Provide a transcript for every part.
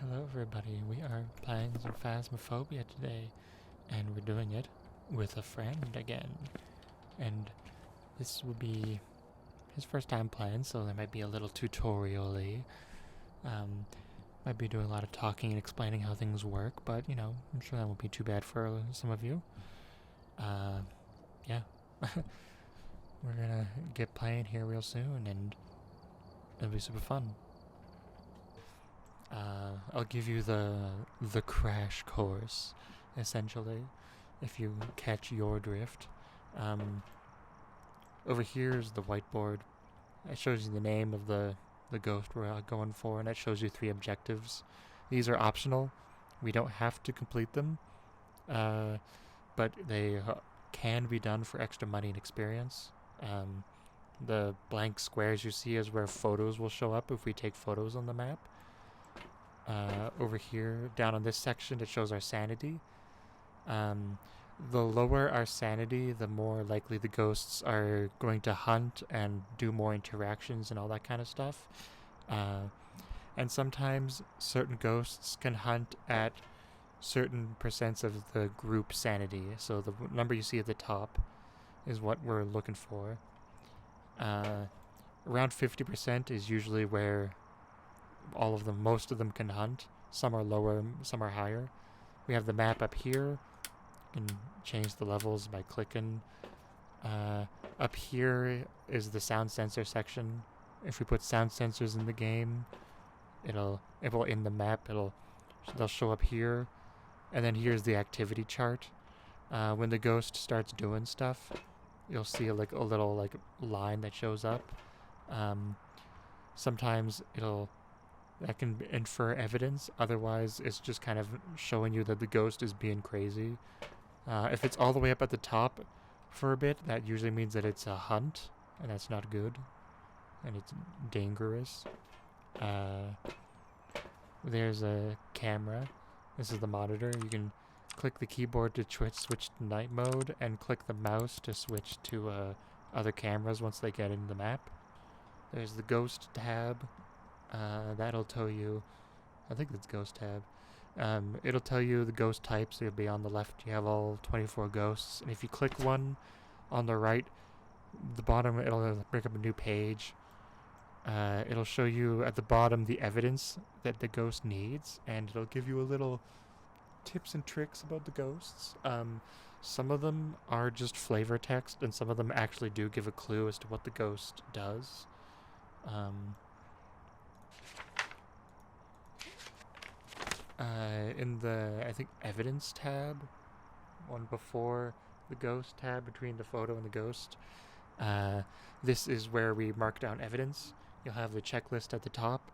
Hello everybody, we are playing some Phasmophobia today, and we're doing it with a friend again. And this will be his first time playing, so there might be a little tutorial-y. Might be doing a lot of talking and explaining how things work, but, you know, I'm sure that won't be too bad for some of you. Yeah. We're gonna get playing here real soon, and it'll be super fun. I'll give you the crash course, essentially, if you catch your drift. Over here is the whiteboard. It shows you the name of the ghost we're going for, and it shows you 3 objectives. These are optional. We don't have to complete them, but they can be done for extra money and experience. The blank squares you see is where photos will show up if we take photos on the map. Over here, down on this section, it shows our sanity. The lower our sanity, the more likely the ghosts are going to hunt and do more interactions and all that kind of stuff. And sometimes certain ghosts can hunt at certain percents of the group sanity. So the number you see at the top is what we're looking for. Around 50% is usually where most of them can hunt. Some are lower, some are higher. We have the map up here. You can change the levels by clicking. Up here is the sound sensor section. If we put sound sensors in the game, it will in the map. They'll show up here, and then here's the activity chart. When the ghost starts doing stuff, you'll see a little line that shows up. Sometimes that can infer evidence. Otherwise, it's just kind of showing you that the ghost is being crazy. If it's all the way up at the top for a bit, that usually means that it's a hunt, and that's not good, and it's dangerous. There's a camera. This is the monitor. You can click the keyboard to switch to night mode, and click the mouse to switch to other cameras once they get into the map. There's the ghost tab. That'll tell you, I think that's ghost tab. It'll tell you the ghost types. It'll be on the left. You have all 24 ghosts, and if you click one on the right, the bottom, it'll bring up a new page. It'll show you at the bottom the evidence that the ghost needs, and it'll give you a little tips and tricks about the ghosts. Some of them are just flavor text, and some of them actually do give a clue as to what the ghost does. In the, I think, evidence tab, one before the ghost tab, between the photo and the ghost, this is where we mark down evidence. You'll have the checklist at the top.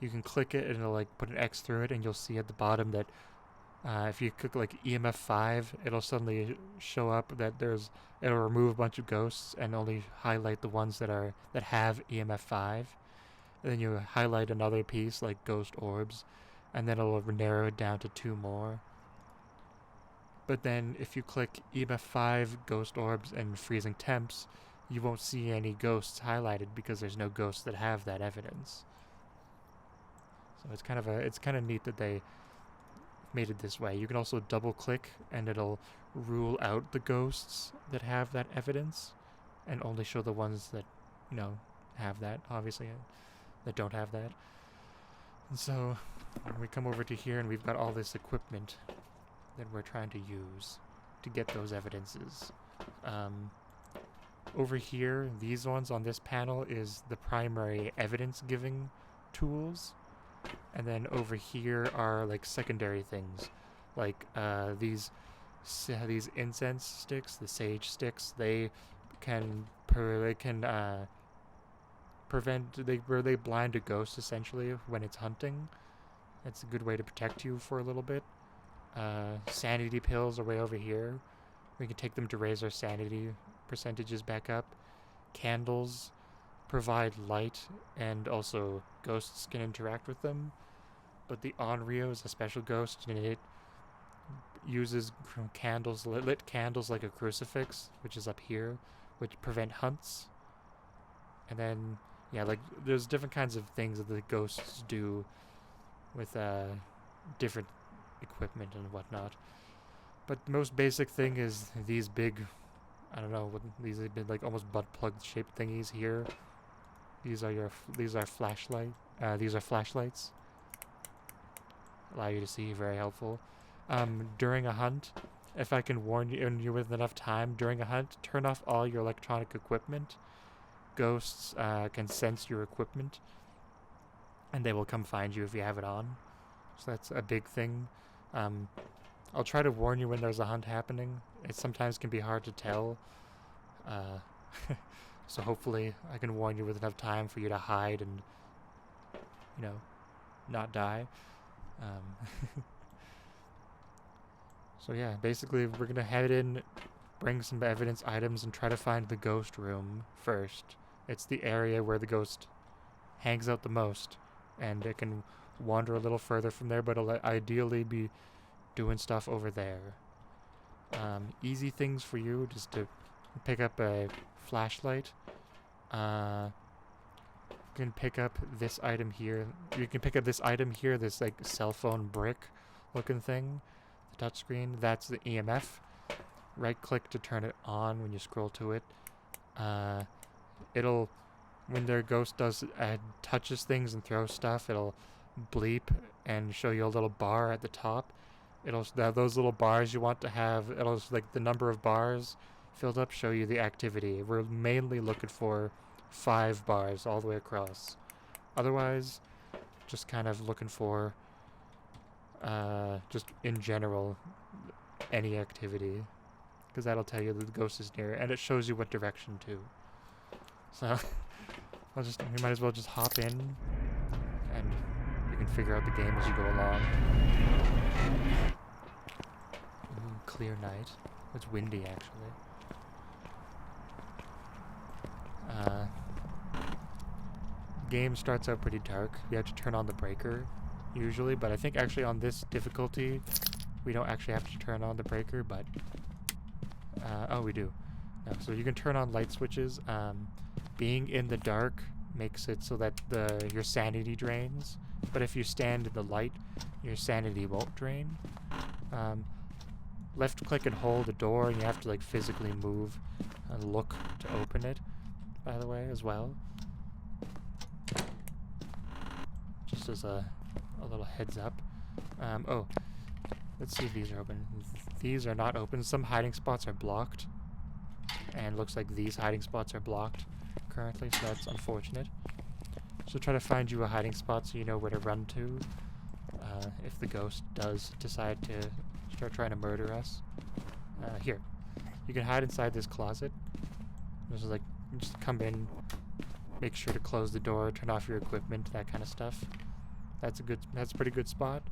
You can click it and it'll put an X through it, and you'll see at the bottom that if you click EMF 5, it'll suddenly show up that it'll remove a bunch of ghosts and only highlight the ones that have EMF 5. And then you highlight another piece like ghost orbs, and then it'll narrow it down to 2 more. But then if you click EMF 5, ghost orbs, and freezing temps, you won't see any ghosts highlighted because there's no ghosts that have that evidence. So it's kind of neat that they made it this way. You can also double click and it'll rule out the ghosts that have that evidence and only show the ones that, have that, obviously, that don't have that. And so we come over to here and we've got all this equipment that we're trying to use to get those evidences. Over here, these ones on this panel is the primary evidence-giving tools. And then over here are secondary things, these incense sticks, the sage sticks. They can they blind a ghost essentially when it's hunting. It's a good way to protect you for a little bit. Sanity pills are way over here. We can take them to raise our sanity percentages back up. Candles provide light, and also ghosts can interact with them. But the Onryo is a special ghost, and it uses candles, lit candles like a crucifix, which is up here, which prevent hunts. And then, there's different kinds of things that the ghosts do with different equipment and whatnot. But the most basic thing is these big, I don't know, what these have been like almost butt plug shaped thingies here. These are flashlights. Allow you to see, very helpful. During a hunt, if I can warn you with enough time, during a hunt, turn off all your electronic equipment. Ghosts can sense your equipment, and they will come find you if you have it on. So that's a big thing. I'll try to warn you when there's a hunt happening. It sometimes can be hard to tell. So hopefully I can warn you with enough time for you to hide and, you know, not die. So yeah, basically we're gonna head in, bring some evidence items, and try to find the ghost room first. It's the area where the ghost hangs out the most, and it can wander a little further from there, but it'll ideally be doing stuff over there. Easy things for you, just to pick up a flashlight. You can pick up this item here. This like cell phone brick looking thing, the touchscreen. That's the EMF. Right click to turn it on when you scroll to it. It'll, when their ghost touches things and throws stuff, it'll bleep and show you a little bar at the top. Those little bars you want to have, it'll like the number of bars filled up, show you the activity. We're mainly looking for 5 bars all the way across. Otherwise, just kind of looking for just in general any activity, because that'll tell you that the ghost is near, and it shows you what direction too. So we might as well just hop in, and you can figure out the game as you go along. Clear night. It's windy actually. Game starts out pretty dark. You have to turn on the breaker usually, but I think actually on this difficulty we don't actually have to turn on the breaker, but oh, we do. No, so you can turn on light switches. Being in the dark makes it so that your sanity drains, but if you stand in the light, your sanity won't drain. Left click and hold the door, and you have to like physically move and look to open it, by the way, as well. Just as a little heads up. Oh, let's see if these are open. These are not open. Some hiding spots are blocked, and looks like these hiding spots are blocked currently, so that's unfortunate. So try to find you a hiding spot so you know where to run to if the ghost does decide to start trying to murder us. Here, you can hide inside this closet. This is like, just come in, make sure to close the door, turn off your equipment, that kind of stuff. That's a pretty good spot.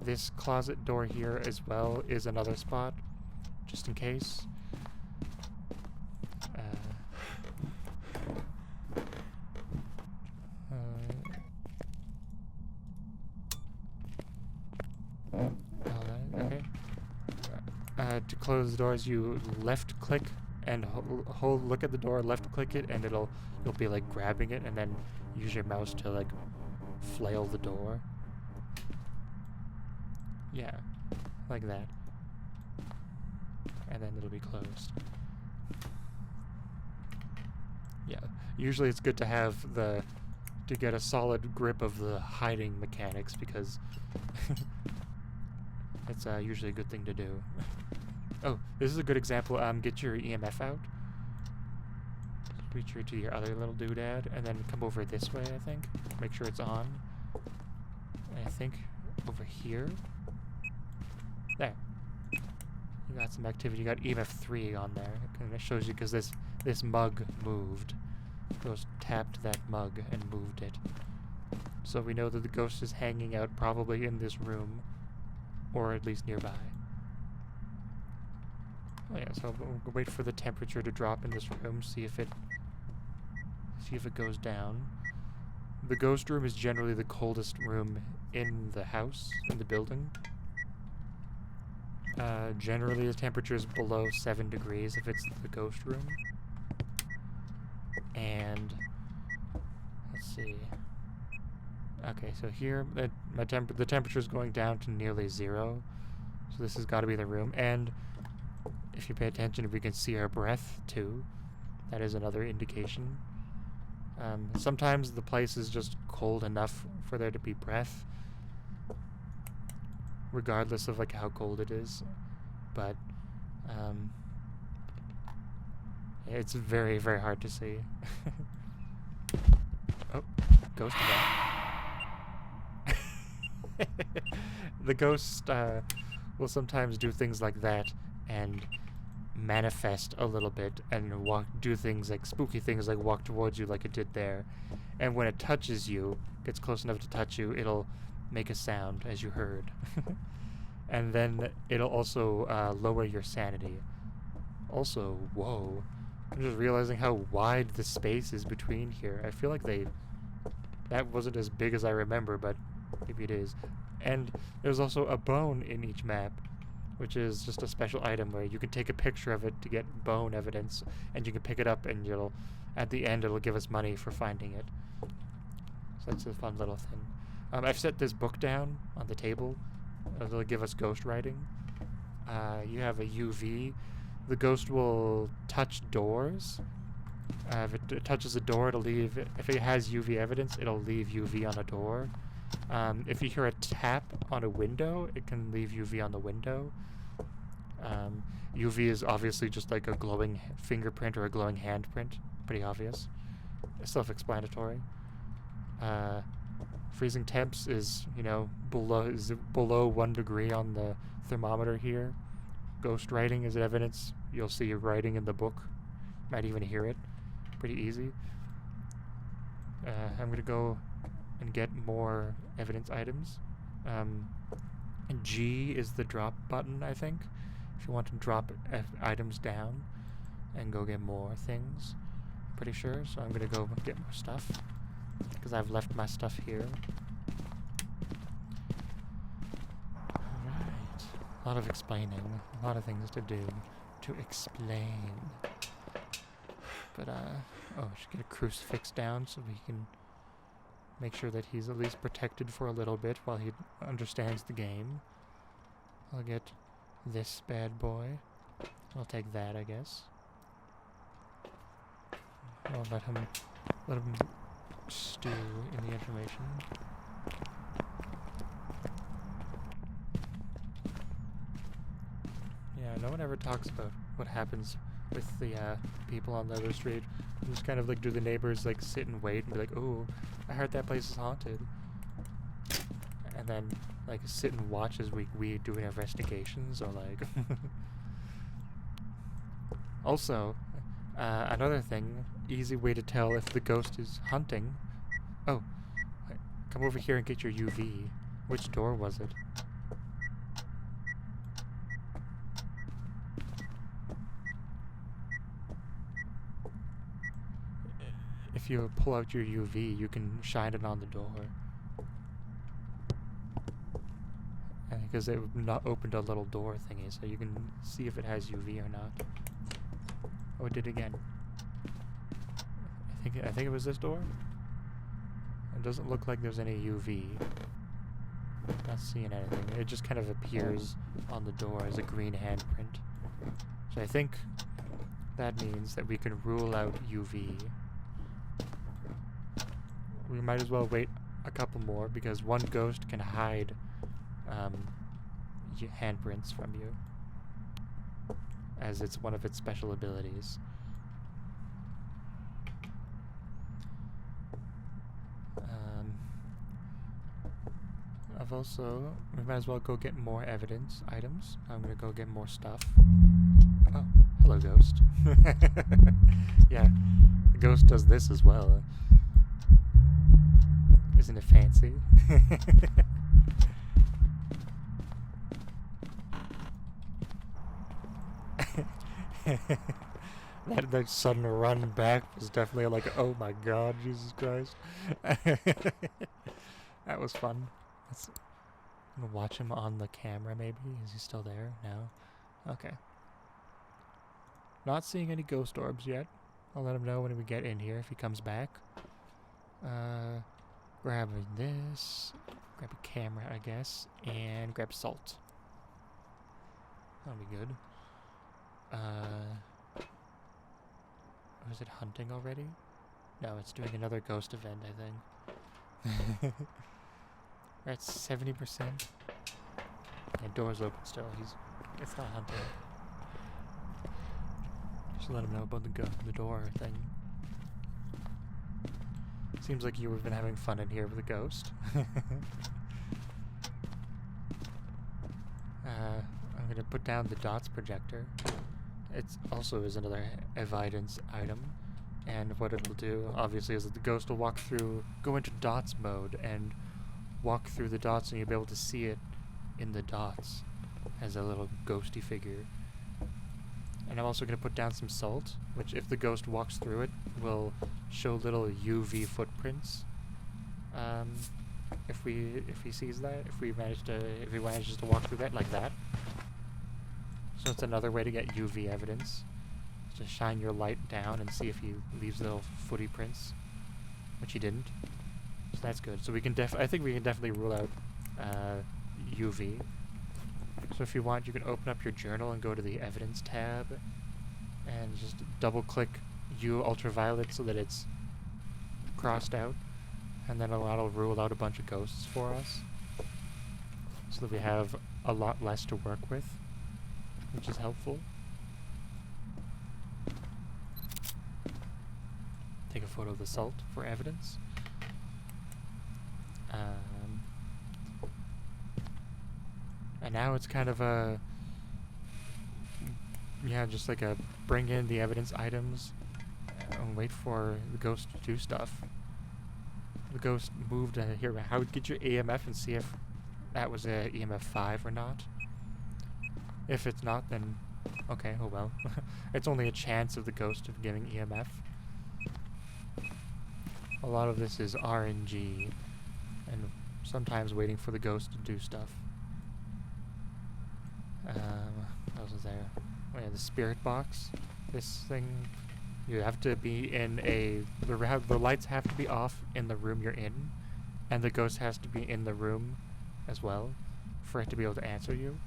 This closet door here as well is another spot, just in case. Okay. To close the doors, you left click and look at the door, left click it, and you'll be like grabbing it, and then use your mouse to like flail the door. Yeah, like that. And then it'll be closed. Yeah, usually it's good to have to get a solid grip of the hiding mechanics, because it's usually a good thing to do. Oh, this is a good example. Get your EMF out. Reach to your other little doodad, and then come over this way, I think. Make sure it's on. And I think over here. There. You got some activity. You got EMF 3 on there. And it shows you because this mug moved. Ghost tapped that mug and moved it. So we know that the ghost is hanging out probably in this room, or at least nearby. Oh yeah, so we'll wait for the temperature to drop in this room, see if it goes down. The ghost room is generally the coldest room in the house, in the building. Generally the temperature is below 7 degrees if it's the ghost room. And let's see. Okay, so here the temperature is going down to nearly 0. So this has got to be the room. And if you pay attention, we can see our breath too. That is another indication. Sometimes the place is just cold enough for there to be breath, regardless of like how cold it is. But it's very, very hard to see. Oh, ghost again. The ghost will sometimes do things like that and manifest a little bit and do things like spooky things, like walk towards you like it did there. And when it touches you, gets close enough to touch you, it'll make a sound, as you heard. And then it'll also lower your sanity. Also, whoa, I'm just realizing how wide the space is between here. I feel like that wasn't as big as I remember, but maybe it is. And there's also a bone in each map, which is just a special item where you can take a picture of it to get bone evidence, and you can pick it up and at the end it'll give us money for finding it. So that's a fun little thing. I've set this book down on the table. It'll give us ghost writing. You have a UV. The ghost will touch doors. If it touches a door, it'll leave. If it has UV evidence, it'll leave UV on a door. If you hear a tap on a window, it can leave UV on the window. UV is obviously just like a glowing fingerprint or a glowing handprint. Pretty obvious. Self-explanatory. Freezing temps is, below 1 degree on the thermometer here. Ghost writing is evidence. You'll see your writing in the book. Might even hear it. Pretty easy. I'm gonna go and get more evidence items. G is the drop button, I think. If you want to drop items down and go get more things. I'm pretty sure. So I'm gonna go get more stuff, because I've left my stuff here. Alright. A lot of explaining. A lot of things to do. To explain. But, I should get a crucifix down so we can make sure that he's at least protected for a little bit while he understands the game. I'll get this bad boy. I'll take that, I guess. I'll let him stew in the information. Yeah, no one ever talks about what happens with the people on the other street. Just kind of like, do the neighbors like sit and wait and be like, oh, I heard that place is haunted, and then like sit and watch as we do investigations, or like also another thing, easy way to tell if the ghost is hunting. Oh, come over here and get your UV. Which door was it? If you pull out your UV, you can shine it on the door. Because it not opened a little door thingy, so you can see if it has UV or not. Oh, it did again. I think it was this door. It doesn't look like there's any UV. Not seeing anything. It just kind of appears on the door as a green handprint. So I think that means that we can rule out UV. We might as well wait a couple more, because one ghost can hide handprints from you, as it's one of its special abilities. We might as well go get more evidence items. I'm gonna go get more stuff. Oh, hello, ghost. Yeah, the ghost does this as well. Isn't it fancy? that sudden run back was definitely like, oh my god, Jesus Christ. That was fun. I'm gonna watch him on the camera, maybe. Is he still there? No? Okay. Not seeing any ghost orbs yet. I'll let him know when we get in here if he comes back. Grab this, grab a camera, I guess, and grab salt. That'll be good. Was it hunting already? No, it's doing another ghost event, I think. We're at 70%. Yeah, door's open still. It's not hunting. Just let him know about the door thing. Seems like you've been having fun in here with a ghost. I'm gonna put down the dots projector. It also is another evidence item, and what it'll do, obviously, is that the ghost will go into dots mode, and walk through the dots, and you'll be able to see it in the dots as a little ghosty figure. And I'm also going to put down some salt, which, if the ghost walks through it, will show little UV footprints. If he sees that, if he manages to walk through that like that. So it's another way to get UV evidence. Just shine your light down and see if he leaves little footy prints, which he didn't. So that's good. So we can I think we can definitely rule out UV. So if you want, you can open up your journal and go to the evidence tab and just double click U ultraviolet so that it's crossed out, and then that'll rule out a bunch of ghosts for us, so that we have a lot less to work with, which is helpful. Take a photo of the salt for evidence. And now it's kind of just like a bring in the evidence items and wait for the ghost to do stuff. The ghost moved here. How would get your EMF and see if that was a EMF 5 or not? If it's not, then okay, oh well. It's only a chance of the ghost of giving EMF. A lot of this is RNG, and sometimes waiting for the ghost to do stuff. What else is there? Oh yeah, the spirit box. This thing, you have to be in the lights have to be off in the room you're in, and the ghost has to be in the room as well for it to be able to answer you.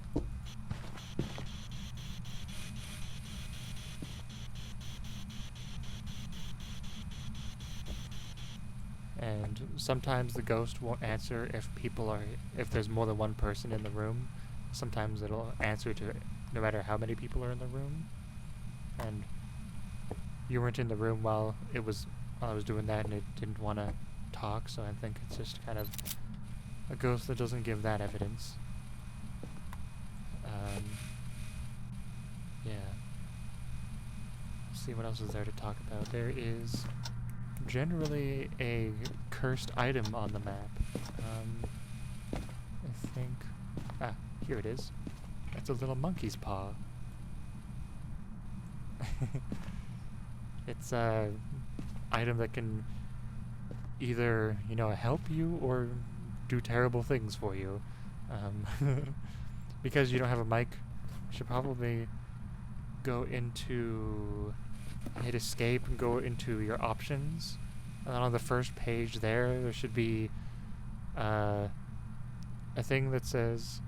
And sometimes the ghost won't answer if there's more than one person in the room. Sometimes it'll answer to no matter how many people are in the room. And you weren't in the room while I was doing that, and it didn't want to talk, so I think it's just kind of a ghost that doesn't give that evidence. Yeah. Let's see what else is there to talk about. There is generally a cursed item on the map. I think... here it is. That's a little monkey's paw. It's a item that can either, help you or do terrible things for you. Because you don't have a mic, you should probably hit escape and go into your options. And then on the first page there should be a thing that says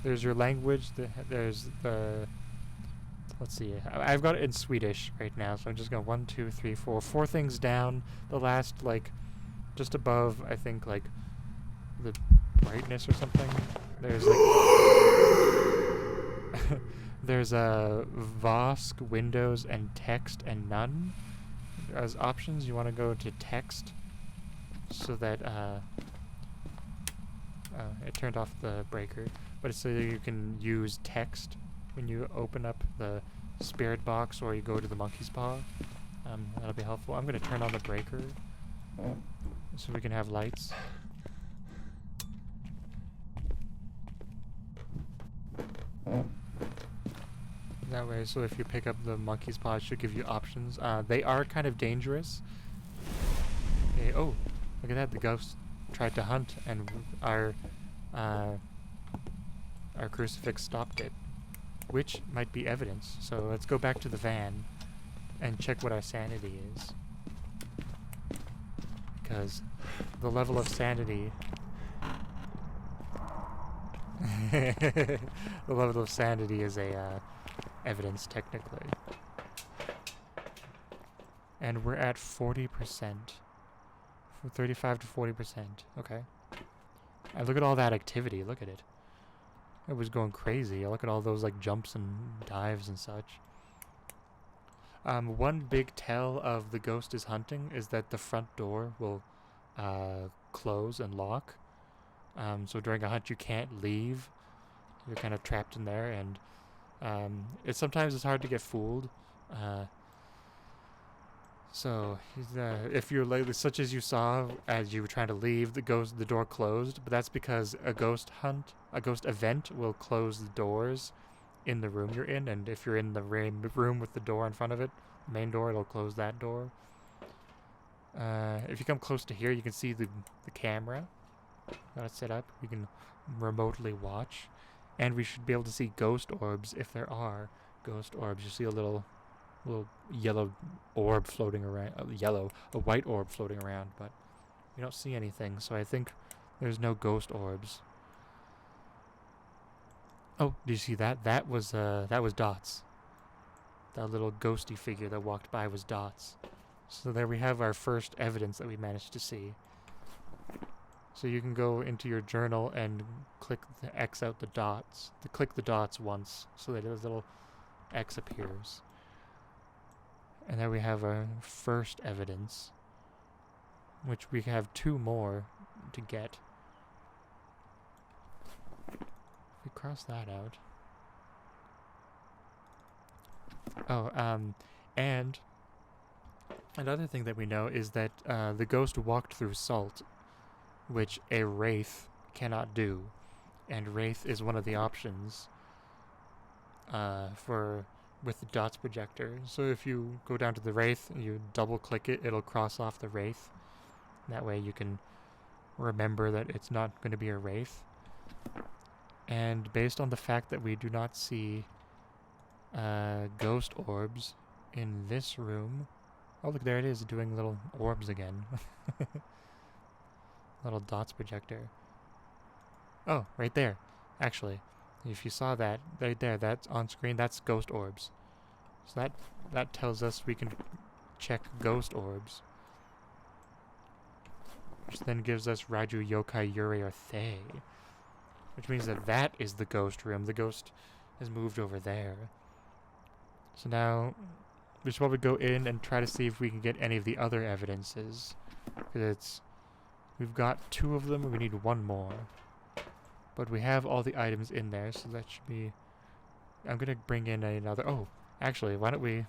there's your language, there's the, let's see, I've got it in Swedish right now, so I'm just going 1, 2, 3, 4 things down. The last, just above, I think, the brightness or something, there's there's a Vosk, Windows, and text, and none. As options, you want to go to text, so that it turned off the breaker, but it's so that you can use text when you open up the spirit box or you go to the monkey's paw. That'll be helpful. I'm going to turn on the breaker so we can have lights. That way, so if you pick up the monkey's paw, it should give you options. They are kind of dangerous. Okay, oh, look at that, the ghost tried to hunt, and our crucifix stopped it, which might be evidence. So let's go back to the van and check what our sanity is. Because the level of sanity... the level of sanity is a evidence, technically. And we're at 40%. From 35 to 40%. Okay. And look at all that activity. Look at it. It was going crazy. Look at all those like jumps and dives and such. One big tell of the ghost is hunting is that the front door will close and lock. So during a hunt you can't leave. You're kind of trapped in there, and sometimes it's hard to get fooled. So if you're like, such as you saw as you were trying to leave, the door closed, but that's because a ghost event will close the doors in the room you're in, and if you're in the room with the door in front of it, main door, it'll close that door. If you come close to here, you can see the camera. Got it set up. We can remotely watch, and we should be able to see ghost orbs if there are ghost orbs. You see a little yellow orb floating around, a white orb floating around, but we don't see anything, so I think there's no ghost orbs. Oh, did you see that? That was Dots. That little ghosty figure that walked by was Dots. So there we have our first evidence that we managed to see. So you can go into your journal and click the X out the dots. Click the dots once so that a little X appears. And there we have our first evidence, which we have 2 more to get. If we cross that out. Oh, and another thing that we know is that the ghost walked through salt, which a wraith cannot do. And wraith is one of the options with the dots projector. So if you go down to the wraith and you double click it, it'll cross off the wraith. That way you can remember that it's not going to be a wraith. And based on the fact that we do not see ghost orbs in this room... Oh, look, there it is, doing little orbs again. Little dots projector. Oh, right there. Actually, if you saw that, right there, that's on screen, that's ghost orbs. So that tells us we can check ghost orbs. Which then gives us Raju, Yokai, Yurei, or Thay. Which means that is the ghost room. The ghost has moved over there. So now, we should probably go in and try to see if we can get any of the other evidences. Because we've got 2 of them, and we need 1 more. But we have all the items in there, so that should be... I'm gonna bring in another... Oh, actually, why don't we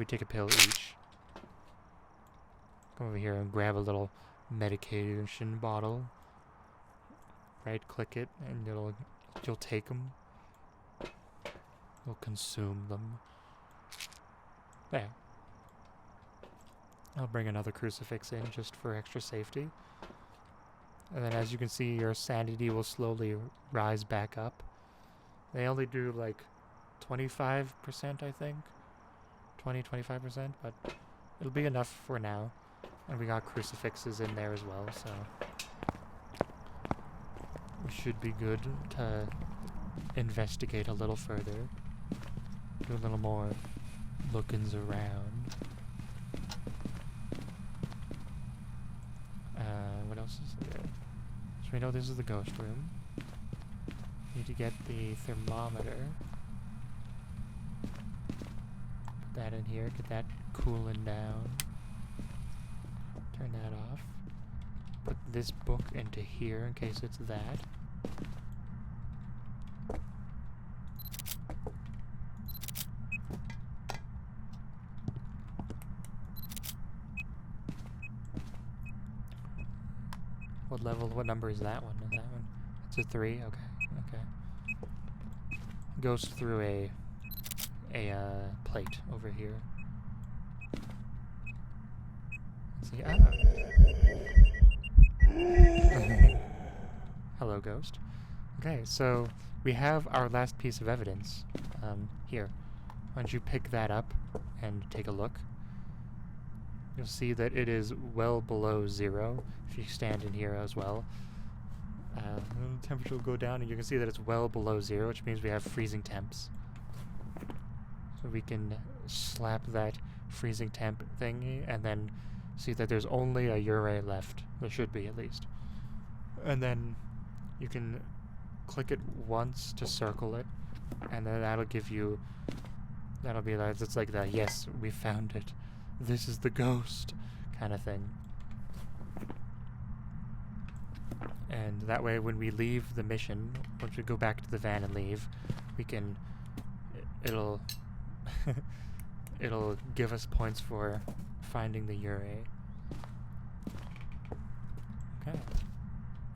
take a pill each? Come over here and grab a little medication bottle. Right-click it, and you'll take them. You'll consume them. There. I'll bring another crucifix in just for extra safety. And then as you can see, your sanity will slowly rise back up. They only do like 25%, I think. 20-25%, but it'll be enough for now. And we got crucifixes in there as well, so we should be good to investigate a little further. Do a little more lookings around. What else is there? So we know this is the ghost room. Need to get the thermometer. Put that in here, get that cooling down. Turn that off. Put this book into here in case it's that. What number is that one? Is that one? It's a 3? Okay. Goes through a plate over here. Let's see. Hello, ghost. Okay, so we have our last piece of evidence. Here. Once you pick that up and take a look, you'll see that it is well below 0 if you stand in here as well. The temperature will go down and you can see that it's well below 0, which means we have freezing temps. So we can slap that freezing temp thingy and then see that there's only a Ure left. There should be, at least. And then you can click it once to circle it, and then that'll give you, that'll be like, it's like the yes, we found it, this is the ghost kind of thing. And that way when we leave the mission, once we go back to the van and leave, we can, it'll it'll give us points for finding the Ure. Okay.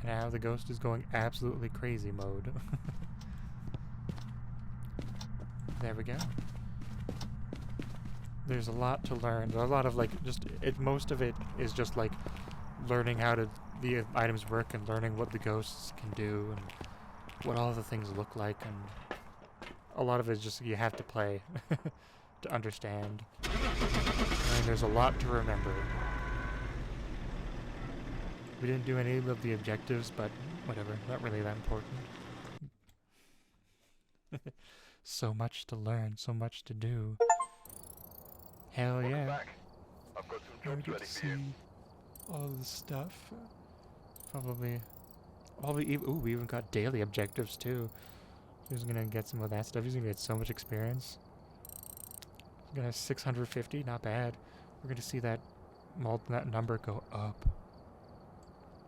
And now the ghost is going absolutely crazy mode. There we go. There's a lot to learn. There's a lot of like most of it is just like learning how the items work and learning what the ghosts can do and what all the things look like, and a lot of it is just you have to play to understand. And there's a lot to remember. We didn't do any of the objectives, but whatever, not really that important. So much to learn, so much to do. Hell yeah. I've got some jobs ready for you. All the stuff. Probably, ooh, we even got daily objectives too. He's gonna get some of that stuff. He's gonna get so much experience. He's gonna have 650, not bad. We're gonna see that number go up.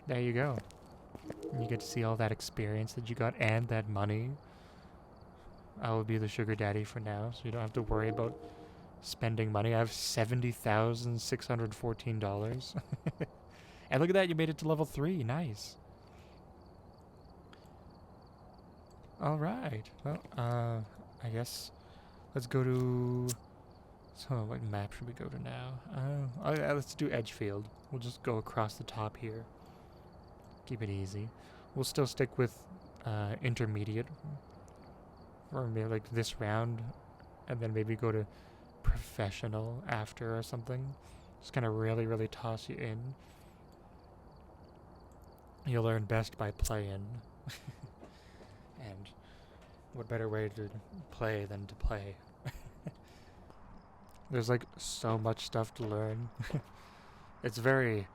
There you go. And you get to see all that experience that you got and that money. I will be the sugar daddy for now, so you don't have to worry about spending money. I have $70,614. And look at that, you made it to level 3. Nice. Alright. Well, I guess let's go to... So, what map should we go to now? Let's do Edgefield. We'll just go across the top here. Keep it easy. We'll still stick with intermediate for maybe like this round, and then maybe go to professional after or something. Just kind of really toss you in. You'll learn best by playing. And what better way to play than to play? There's like so much stuff to learn. It's very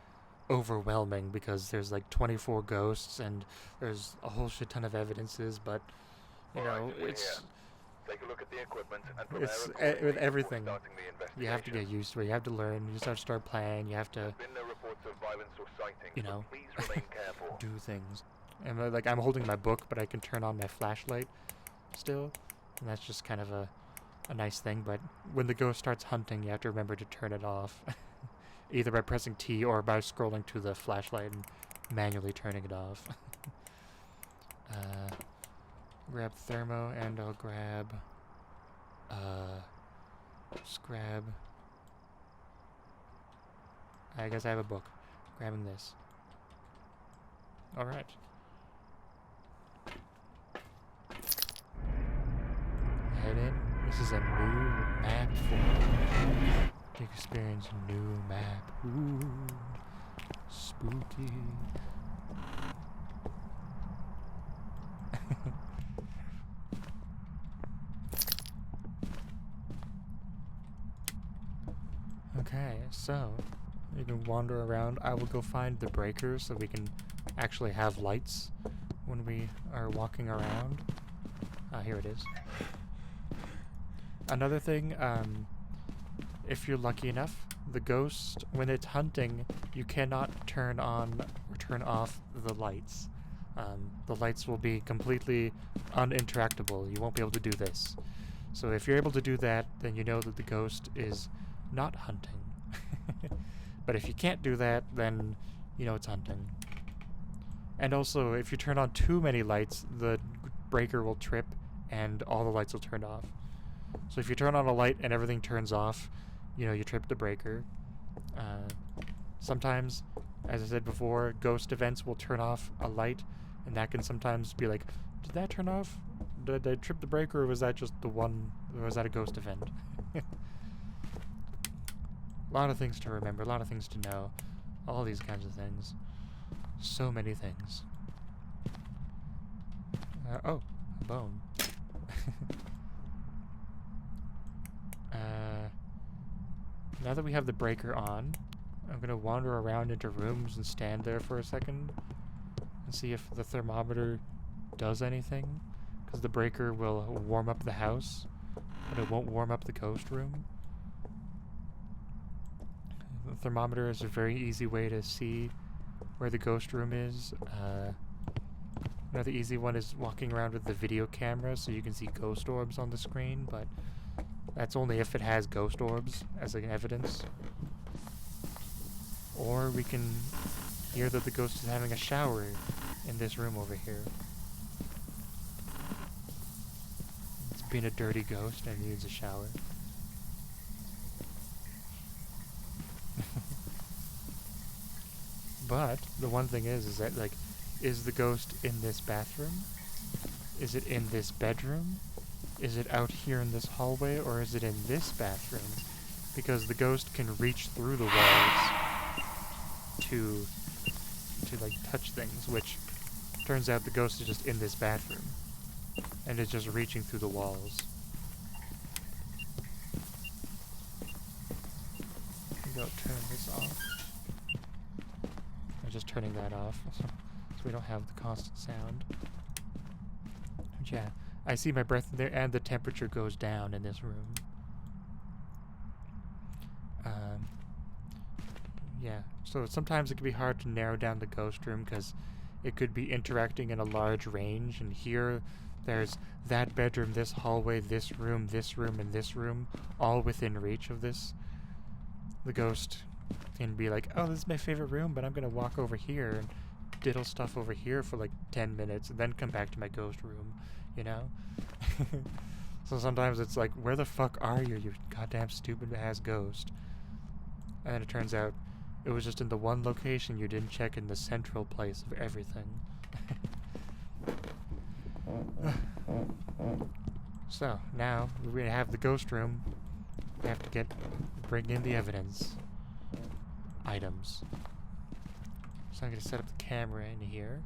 overwhelming because there's like 24 ghosts and there's a whole shit ton of evidences, but you know, it's take a look at the equipment and with everything you have to get used to it. You have to learn. You just have to start playing. You have to, you know, do things. And like I'm holding my book, but I can turn on my flashlight still, and that's just kind of a nice thing. But when the ghost starts hunting, you have to remember to turn it off. Either by pressing T or by scrolling to the flashlight and manually turning it off. Grab thermo, and I'll grab... just grab... I guess I have a book. Grabbing this. Alright. Head in. This is a new map for me. Experience a new map. Ooh, spooky. Okay, so you can wander around. I will go find the breakers so we can actually have lights when we are walking around. Here it is. Another thing, if you're lucky enough, the ghost, when it's hunting, you cannot turn on or turn off the lights. The lights will be completely uninteractable. You won't be able to do this. So if you're able to do that, then you know that the ghost is not hunting. But if you can't do that, then you know it's hunting. And also, if you turn on too many lights, the breaker will trip and all the lights will turn off. So if you turn on a light and everything turns off, you know, you trip the breaker. Sometimes, as I said before, ghost events will turn off a light, and that can sometimes be like, did that turn off? Did I trip the breaker, or was that just the one Or was that a ghost event? A lot of things to remember, a lot of things to know. All these kinds of things. So many things. Oh, a bone. Now that we have the breaker on, I'm gonna wander around into rooms and stand there for a second and see if the thermometer does anything. Because the breaker will warm up the house, but it won't warm up the ghost room. The thermometer is a very easy way to see where the ghost room is. Another easy one is walking around with the video camera so you can see ghost orbs on the screen, but that's only if it has ghost orbs as like evidence. Or we can hear that the ghost is having a shower in this room over here. It's being a dirty ghost and needs a shower. But the one thing is that, like, is the ghost in this bathroom? Is it in this bedroom? Is it out here in this hallway, or is it in this bathroom? Because the ghost can reach through the walls to like touch things, which turns out the ghost is just in this bathroom and is just reaching through the walls. Maybe I'll turn this off. I'm just turning that off so we don't have the constant sound. But yeah, I see my breath in there, and the temperature goes down in this room. Yeah, so sometimes it can be hard to narrow down the ghost room because it could be interacting in a large range, and here there's that bedroom, this hallway, this room, and this room, all within reach of this. The ghost can be like, oh, this is my favorite room, but I'm going to walk over here and diddle stuff over here for like 10 minutes and then come back to my ghost room, you know? So sometimes it's like, where the fuck are you, you goddamn stupid ass ghost? And then it turns out it was just in the one location you didn't check in the central place of everything. So, now we have the ghost room. We have to bring in the evidence. Items. So I'm going to set up the camera in here.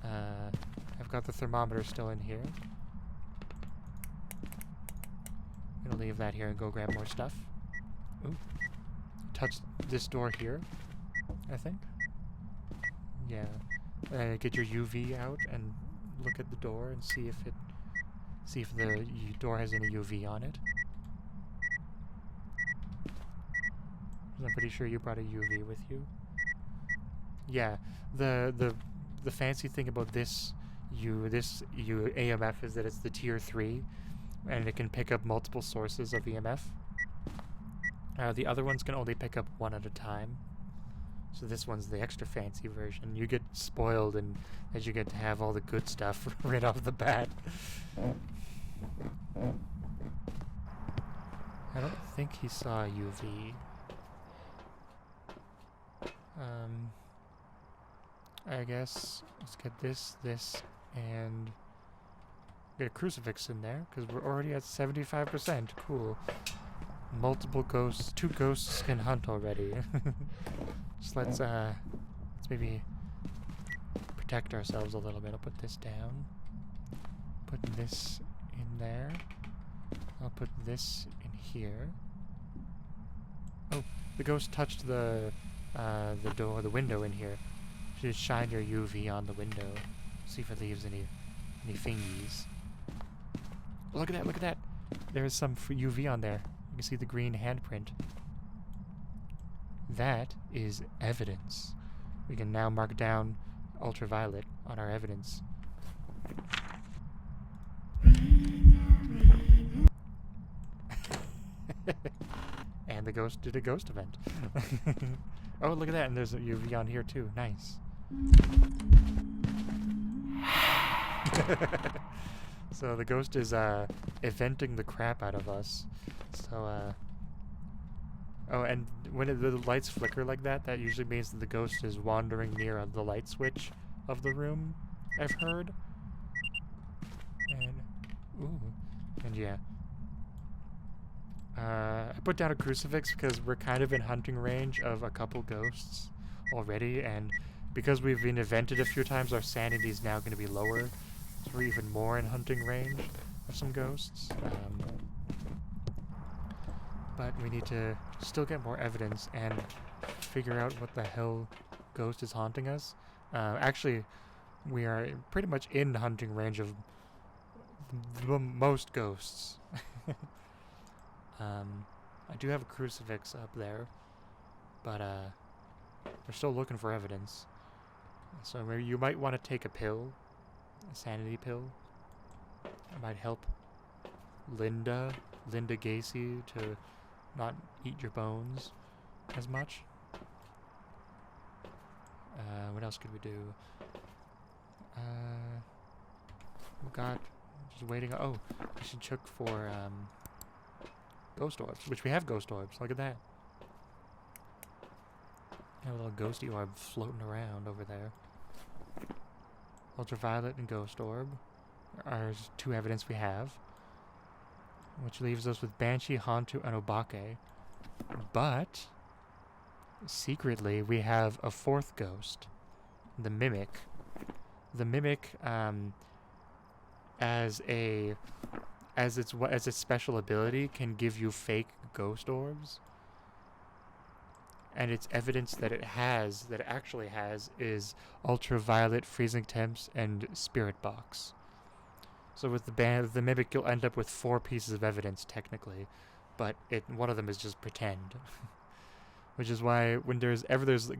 I've got the thermometer still in here. I'm going to leave that here and go grab more stuff. Ooh. Touch this door here, I think. Yeah. Get your UV out and look at the door and see if the door has any UV on it. I'm pretty sure you brought a UV with you. Yeah. The fancy thing about this AMF is that it's the tier 3, and it can pick up multiple sources of EMF. The other ones can only pick up one at a time. So this one's the extra fancy version. You get spoiled and as you get to have all the good stuff right off the bat. I don't think he saw a UV. I guess let's get this, and get a crucifix in there, because we're already at 75%. Cool. Multiple ghosts. 2 ghosts can hunt already. Just let's maybe protect ourselves a little bit. I'll put this down. Put this in there. I'll put this in here. Oh, the ghost touched the window in here. Just shine your UV on the window. See if it leaves any thingies. Look at that. There's some UV on there. You can see the green handprint. That is evidence. We can now mark down ultraviolet on our evidence. And the ghost did a ghost event. Oh, look at that, and there's a UV on here too. Nice. So the ghost is eventing the crap out of us. So oh, and when the lights flicker like that, that usually means that the ghost is wandering near the light switch of the room, I've heard. And ooh, and yeah, I put down a crucifix because we're kind of in hunting range of a couple ghosts already, and because we've been evented a few times, our sanity is now going to be lower, so we're even more in hunting range of some ghosts. But we need to still get more evidence and figure out what the hell ghost is haunting us. Actually, we are pretty much in hunting range of most ghosts. I do have a crucifix up there, but we're still looking for evidence. So maybe you might want to take a pill, a sanity pill. It might help Linda Gacy to not eat your bones as much. What else could we do? We got just waiting. Oh, we should check for ghost orbs, which we have ghost orbs. Look at that. Got a little ghosty orb floating around over there. Ultraviolet and ghost orb are two evidence we have, which leaves us with Banshee, Hantu, and Obake. But secretly, we have a fourth ghost, the Mimic. The Mimic, as its special ability, can give you fake ghost orbs. And its evidence that it actually has, is ultraviolet, freezing temps, and spirit box. So with the Mimic, you'll end up with 4 pieces of evidence technically, but one of them is just pretend. Which is why when there's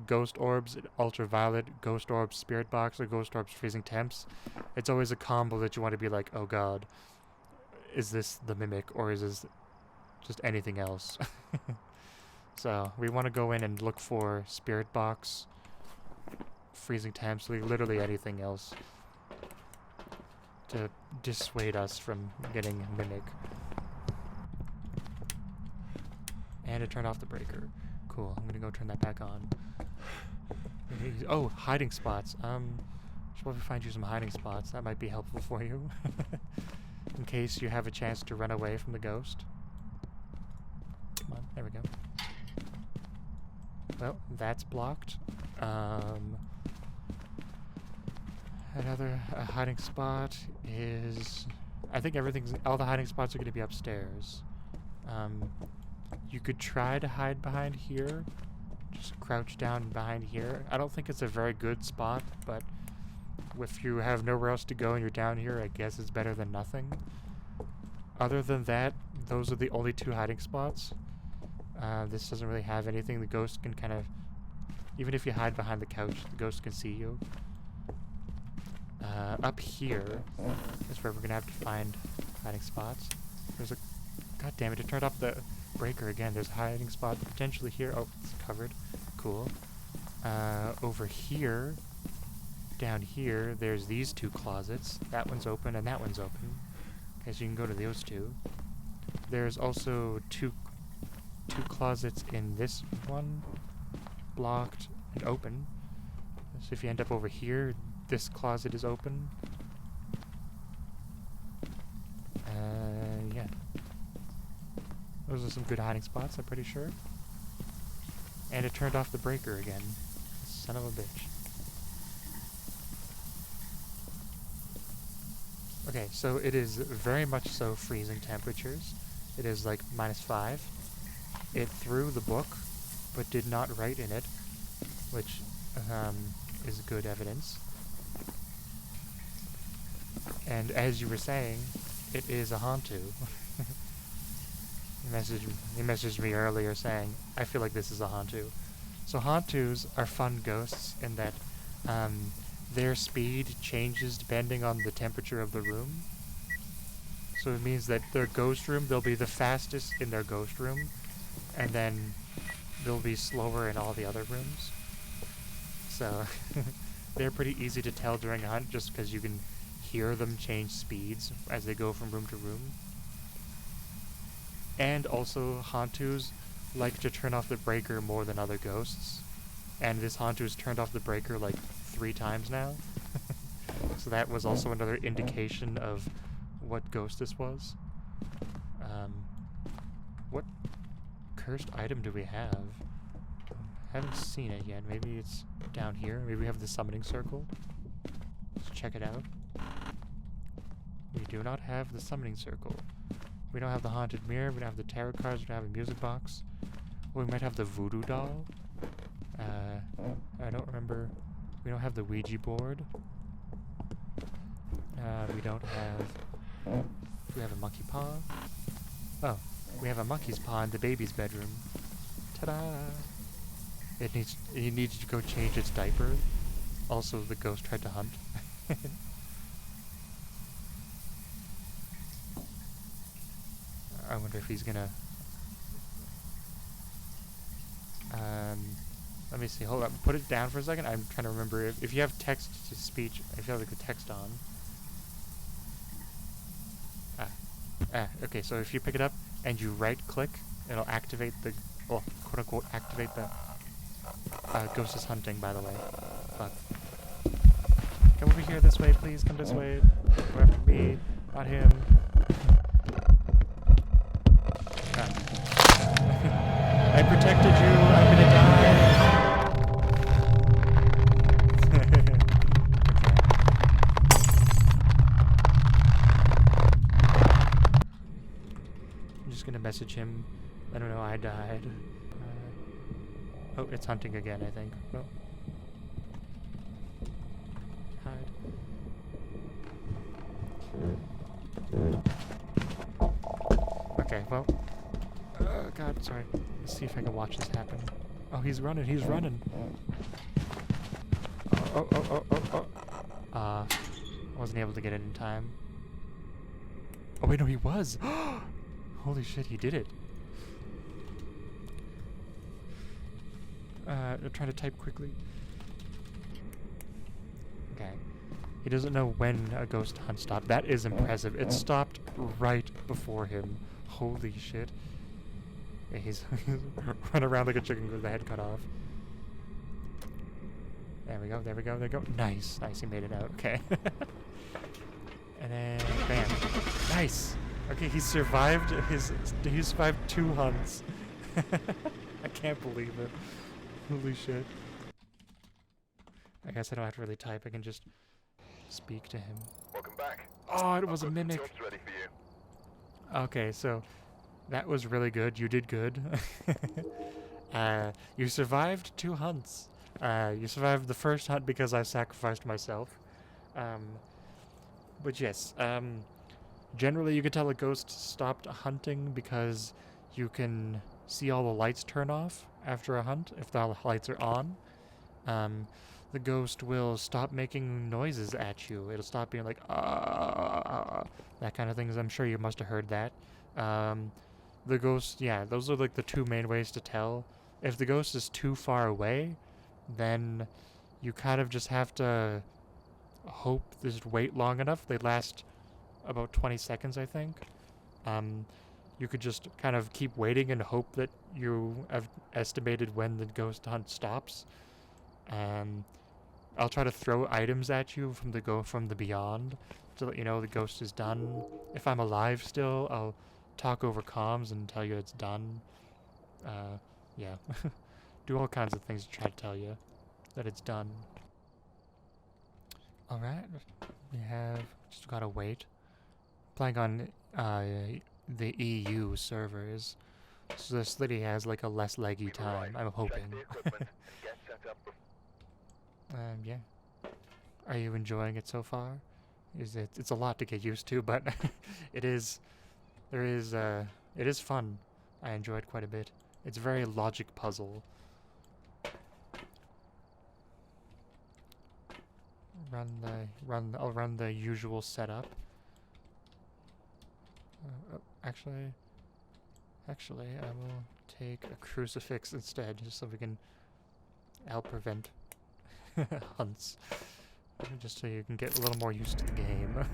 ghost orbs, ultraviolet, ghost orbs, spirit box, or ghost orbs, freezing temps, it's always a combo that you want to be like, oh god, is this the Mimic, or is this just anything else? So we want to go in and look for spirit box, freezing temps, literally anything else to dissuade us from getting Mimic. And to turn off the breaker. Cool, I'm gonna go turn that back on. Oh, hiding spots. Should probably find you some hiding spots. That might be helpful for you. In case you have a chance to run away from the ghost. Come on, there we go. Well, that's blocked. Another hiding spot is... I think all the hiding spots are going to be upstairs. You could try to hide behind here. Just crouch down behind here. I don't think it's a very good spot, but if you have nowhere else to go and you're down here, I guess it's better than nothing. Other than that, those are the only 2 hiding spots. This doesn't really have anything. The ghost can kind of... Even if you hide behind the couch, the ghost can see you. Up here is where we're going to have to find hiding spots. There's a... God damn it, it turned off the breaker again. There's a hiding spot potentially here. Oh, it's covered. Cool. Over here, down here, there's these 2 closets. That one's open and that one's open. Okay, so you can go to those 2. There's also two closets in this one, blocked and open. So if you end up over here, this closet is open. Yeah. Those are some good hiding spots, I'm pretty sure. And it turned off the breaker again. Son of a bitch. Okay, so it is very much so freezing temperatures. It is like -5. It threw the book, but did not write in it, which is good evidence. And as you were saying, it is a Hantu. He messaged me earlier saying, I feel like this is a Hantu. So Hantus are fun ghosts in that their speed changes depending on the temperature of the room. So it means that their ghost room, they'll be the fastest in their ghost room, and then they'll be slower in all the other rooms. So they're pretty easy to tell during a hunt just because you can hear them change speeds as they go from room to room. And also, Hantus like to turn off the breaker more than other ghosts. And this Hantu has turned off the breaker like 3 times now. So that was also another indication of what ghost this was. What cursed item do we have? Haven't seen it yet. Maybe it's down here. Maybe we have the summoning circle. Let's check it out. We do not have the summoning circle. We don't have the haunted mirror. We don't have the tarot cards. We don't have a music box. Well, we might have the voodoo doll. I don't remember. We don't have the Ouija board. We don't have... We have a monkey paw. Oh, we have a monkey's paw in the baby's bedroom. Ta-da! It needs to go change its diaper. Also, the ghost tried to hunt. I wonder if he's gonna... let me see. Hold up. Put it down for a second. I'm trying to remember if you have text to speech. If you have like the text on. Okay. So if you pick it up and you right-click, it'll activate the, well, quote-unquote, activate the. Ghost is hunting, by the way. Fuck. Come over here this way, please. Come this way. Go after me, not him. I protected you. I'm gonna die. I'm just gonna message him. I don't know. I died. Oh, it's hunting again, I think. Oh. Hide. Okay, well. God, sorry. Let's see if I can watch this happen. Oh, he's running, he's running. Oh. I wasn't able to get it in time. Oh, wait, no, he was. Holy shit, he did it. I'm trying to type quickly. Okay. He doesn't know when a ghost hunt stopped. That is impressive. It stopped right before him. Holy shit. Yeah, he's running around like a chicken with the head cut off. There we go. Nice. He made it out. Okay. And then, bam. Nice. Okay, he survived he survived 2 hunts. I can't believe it. Holy shit. I guess I don't have to really type. I can just speak to him. Welcome back. Oh, it was a mimic. Jobs ready for you. Okay, so that was really good. You did good. You survived 2 hunts. You survived the first hunt because I sacrificed myself. But yes, generally you can tell a ghost stopped hunting because you can see all the lights turn off after a hunt if the lights are on. The ghost will stop making noises at you. It'll stop being like, that kind of things. I'm sure you must have heard that. The ghost, yeah, those are like the 2 main ways to tell. If the ghost is too far away, then you kind of just have to hope, just wait long enough. They last about 20 seconds, I think. You could just kind of keep waiting and hope that you have estimated when the ghost hunt stops. I'll try to throw items at you from the beyond to let you know the ghost is done. If I'm alive still, I'll talk over comms and tell you it's done. Yeah. Do all kinds of things to try to tell you that it's done. Alright, we have just gotta wait. Playing on the EU servers, so this lady has like a less leggy time, I'm hoping. Yeah. Are you enjoying it so far? It's a lot to get used to, but it is fun. I enjoyed quite a bit. It's a very logic puzzle. I'll run the usual setup. Actually, I will take a crucifix instead, just so we can help prevent hunts. Just so you can get a little more used to the game.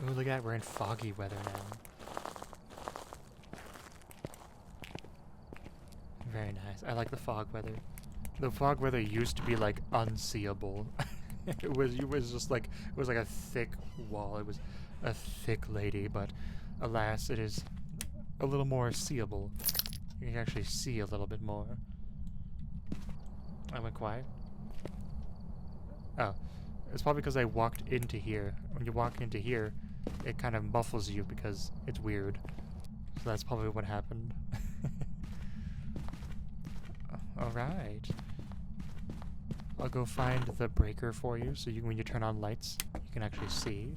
Ooh, look at that, we're in foggy weather now. Very nice. I like the fog weather. The fog weather used to be like unseeable. it was like a thick wall. It was a thick lady, but alas, it is a little more seeable. You can actually see a little bit more. I went quiet. Oh, it's probably because I walked into here. When you walk into here, it kind of muffles you because it's weird. So that's probably what happened. Alright. I'll go find the breaker for you, so when you turn on lights, you can actually see.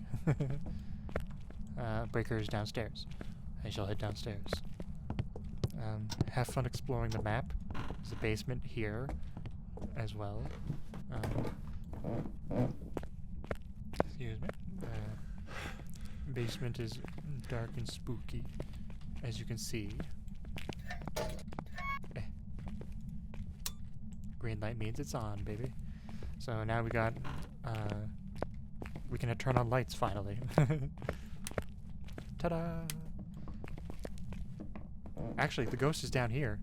Breaker is downstairs. I shall head downstairs. Have fun exploring the map. There's a basement here as well. Excuse me. Basement is dark and spooky, as you can see. Green light means it's on, baby. So now we got, we can turn on lights finally. Ta-da! Actually, the ghost is down here.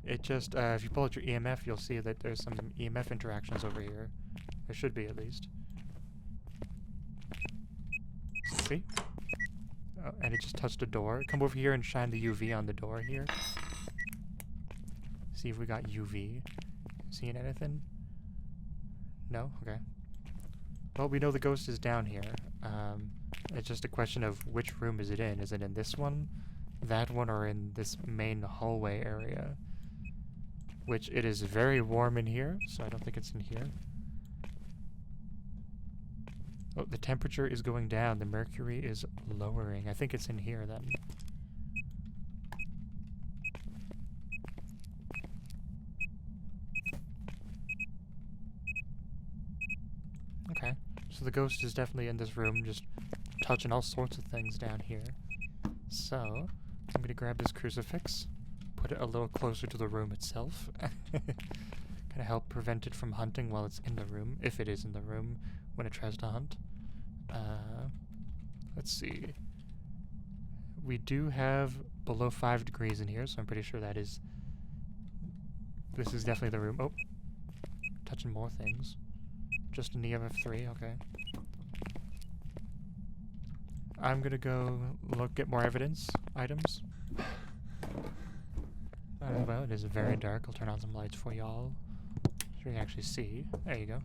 It just, if you pull out your EMF, you'll see that there's some EMF interactions over here. There should be, at least. See? Oh, and it just touched a door. Come over here and shine the UV on the door here. See if we got UV. Seeing anything? No? Okay. Well, we know the ghost is down here. It's just a question of which room is it in. Is it in this one, that one, or in this main hallway area? Which it is very warm in here, so I don't think it's in here. Oh, the temperature is going down. The mercury is lowering. I think it's in here then. Okay, so the ghost is definitely in this room, just touching all sorts of things down here. So, I'm gonna grab this crucifix, put it a little closer to the room itself. Gonna help prevent it from hunting while it's in the room, if it is in the room when it tries to hunt. Let's see. We do have below 5 degrees in here, so I'm pretty sure that is... This is definitely the room. Oh, touching more things. Just an EMF 3, okay. I'm gonna go get more evidence items. Well, it is very dark. I'll turn on some lights for y'all, so you can actually see. There you go.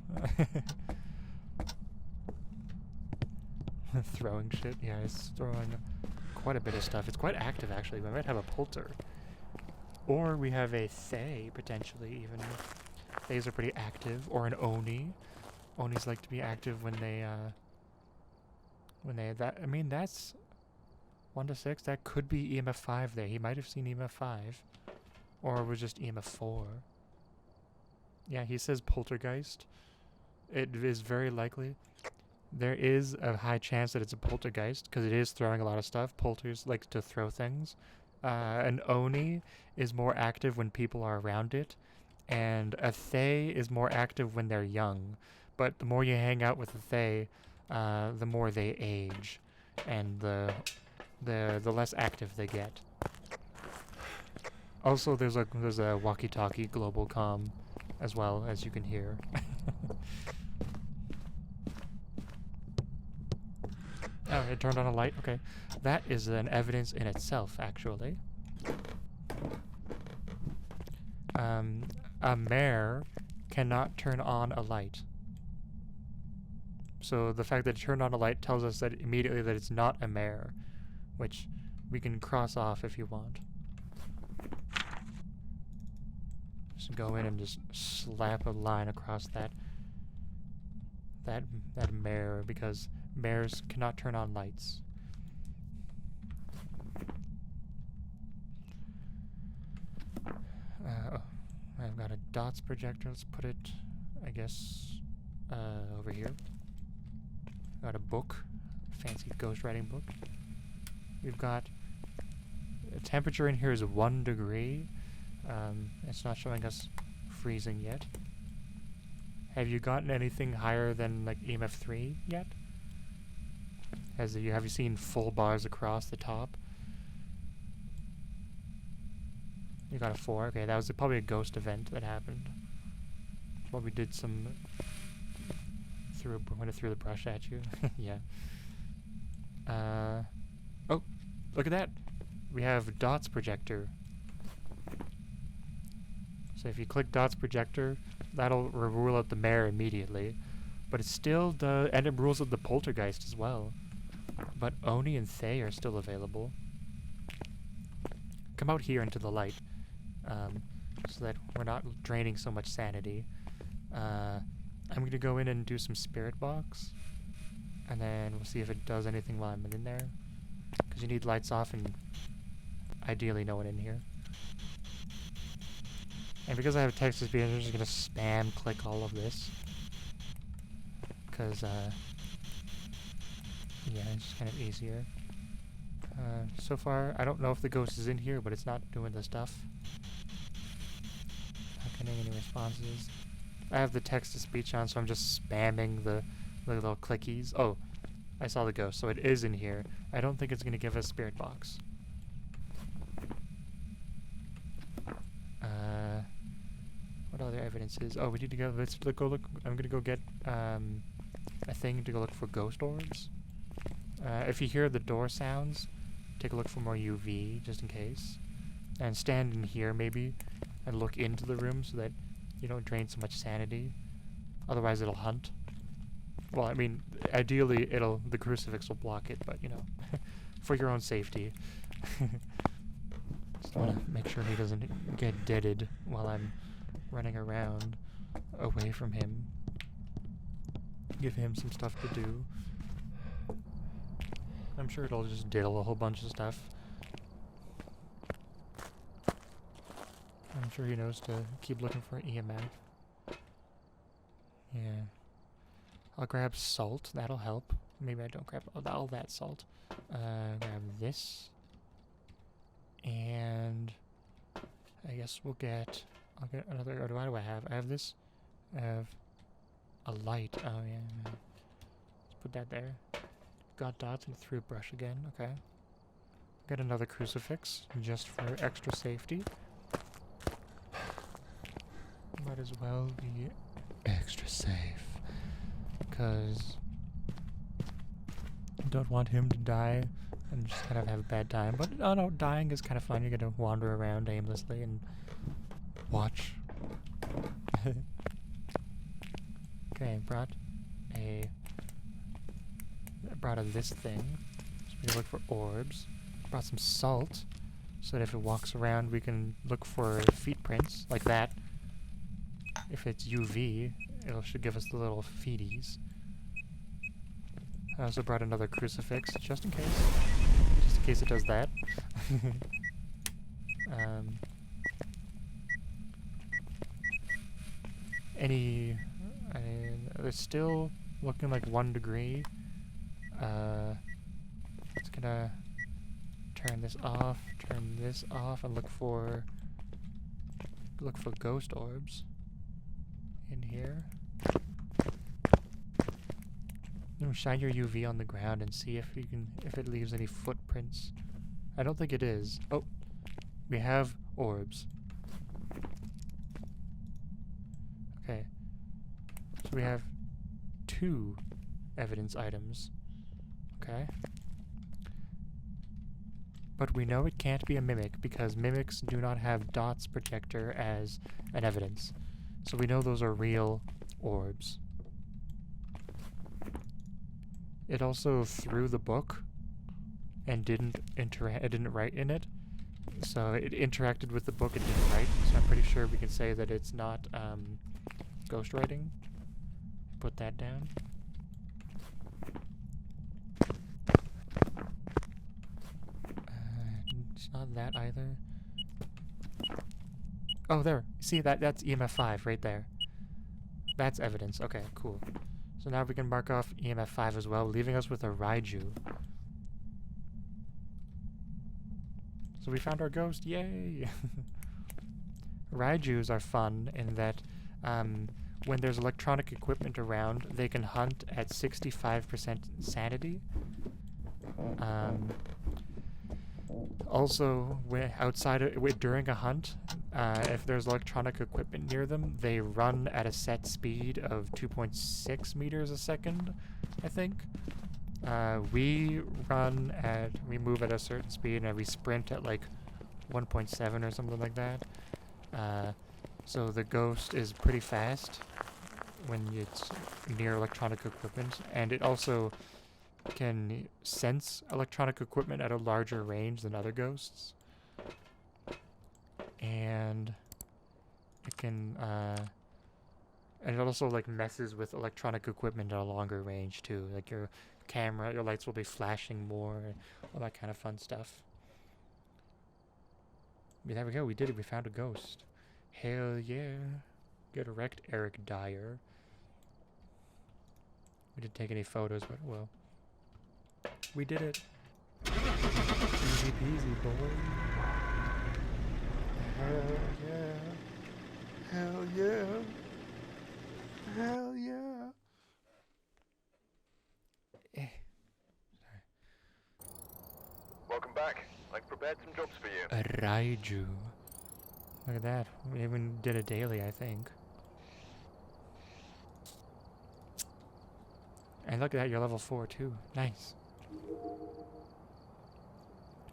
Throwing shit. Yeah, it's throwing quite a bit of stuff. It's quite active, actually. We might have a polter. Or we have a Thay, potentially, even. Thays are pretty active. Or an Oni. Onis like to be active when they, I mean, that's 1 to 6. That could be EMF 5 there. He might have seen EMF 5. Or it was just EMF 4. Yeah, he says poltergeist. It is very likely. There is a high chance that it's a poltergeist, because it is throwing a lot of stuff. Polters like to throw things. An Oni is more active when people are around it. And a Thay is more active when they're young. But the more you hang out with a Thay, the more they age. And the less active they get. Also, there's a walkie-talkie global comm as well, as you can hear. Oh, it turned on a light? Okay. That is an evidence in itself, actually. A mare cannot turn on a light. So the fact that it turned on a light tells us that immediately that it's not a mare, which we can cross off if you want. Just go in and just slap a line across that mare, because mares cannot turn on lights. Oh, I've got a dots projector. Let's put it, I guess, over here. Got a book, fancy ghostwriting book. We've got a temperature in here is 1 degree. It's not showing us freezing yet. Have you gotten anything higher than like EMF 3 yet? Have you seen full bars across the top? You got a 4. Okay, that was probably a ghost event that happened. Well, we did some when it threw the brush at you. Yeah. Oh, look at that. We have dots projector. So if you click dots projector, that'll rule out the mayor immediately. But it still does, and it rules out the poltergeist as well. But Oni and Thay are still available. Come out here into the light, so that we're not draining so much sanity. I'm gonna go in and do some spirit box, and then we'll see if it does anything while I'm in there. Because you need lights off and ideally no one in here. And because I have text to speech, I'm just gonna spam click all of this. Because, yeah, it's just kind of easier. So far, I don't know if the ghost is in here, but it's not doing the stuff. Not getting any responses. I have the text to speech on, so I'm just spamming the little clickies. Oh, I saw the ghost, so it is in here. I don't think it's going to give us spirit box. What other evidence is? Oh, we need to go. Let's go look. I'm going to go get a thing to go look for ghost orbs. If you hear the door sounds, take a look for more UV, just in case. And stand in here, maybe, and look into the room so that you don't drain so much sanity. Otherwise, it'll hunt. Well, I mean, ideally, the crucifix will block it, but, you know, for your own safety. Just want to make sure he doesn't get deaded while I'm running around away from him. Give him some stuff to do. I'm sure it'll just diddle a whole bunch of stuff. I'm sure he knows to keep looking for EMF. Yeah. I'll grab salt. That'll help. Maybe I don't grab all that salt. Grab this. And I guess I'll get another, or what do I have? I have this. I have a light. Oh, yeah. Let's put that there. Got dots and threw brush again. Okay. Get another crucifix just for extra safety. Might as well be extra safe. Because I don't want him to die and just kind of have a bad time. But oh no, dying is kind of fun. You're gonna wander around aimlessly and watch. Okay, brought this thing. So we can look for orbs. Brought some salt, so that if it walks around, we can look for feet prints like that. If it's UV, it should give us the little feeties. I also brought another crucifix, just in case. Just in case it does that. It's still looking like 1 degree. It's gonna turn this off, and look for ghost orbs in here. Shine your UV on the ground and see if it leaves any footprints. I don't think it is. Oh, we have orbs. Okay. So we have 2 evidence items. Okay. But we know it can't be a mimic because mimics do not have dots projector as an evidence. So we know those are real orbs. It also threw the book and didn't write in it. So it interacted with the book and didn't write. So I'm pretty sure we can say that it's not ghostwriting. Put that down. It's not that either. Oh, there. See, that's EMF 5 right there. That's evidence. Okay, cool. So now we can mark off EMF 5 as well, leaving us with a Raiju. So we found our ghost. Yay! Raijus are fun in that when there's electronic equipment around, they can hunt at 65% sanity. Also, during a hunt, If there's electronic equipment near them, they run at a set speed of 2.6 meters a second, I think. We move at a certain speed and we sprint at like 1.7 or something like that. So the ghost is pretty fast when it's near electronic equipment, and it also can sense electronic equipment at a larger range than other ghosts. And it can, and it also like messes with electronic equipment at a longer range too. Like your camera, your lights will be flashing more, all that kind of fun stuff. There we go, we did it, we found a ghost. Hell yeah. Get wrecked, Eric Dyer. We didn't take any photos, but well. We did it. Easy peasy, boy. Hell yeah. Hell yeah. Hell yeah. Welcome back. I've prepared some jobs for you. A Raiju. Look at that. We even did a daily, I think. And look at that, you're level 4 too. Nice.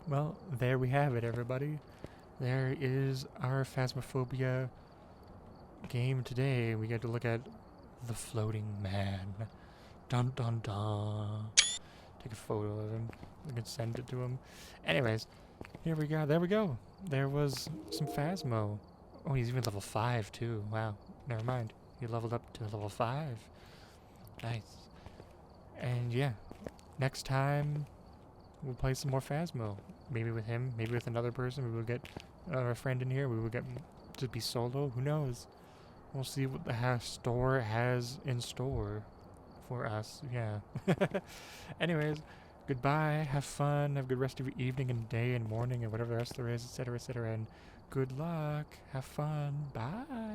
Well, there we have it, everybody. There is our Phasmophobia game today. We get to look at the floating man. Dun dun dun. Take a photo of him. We can send it to him. Anyways, here we go. There we go. There was some Phasmo. Oh, he's even level 5 too. Wow. Never mind. He leveled up to level 5. Nice. And yeah, next time we'll play some more Phasmo. Maybe with him, maybe with another person. Maybe we'll get a friend in here. We will get to be solo. Who knows? We'll see what the store has in store for us. Yeah. Anyways, goodbye. Have fun. Have a good rest of your evening and day and morning and whatever else there is, etc., etc. And good luck. Have fun. Bye.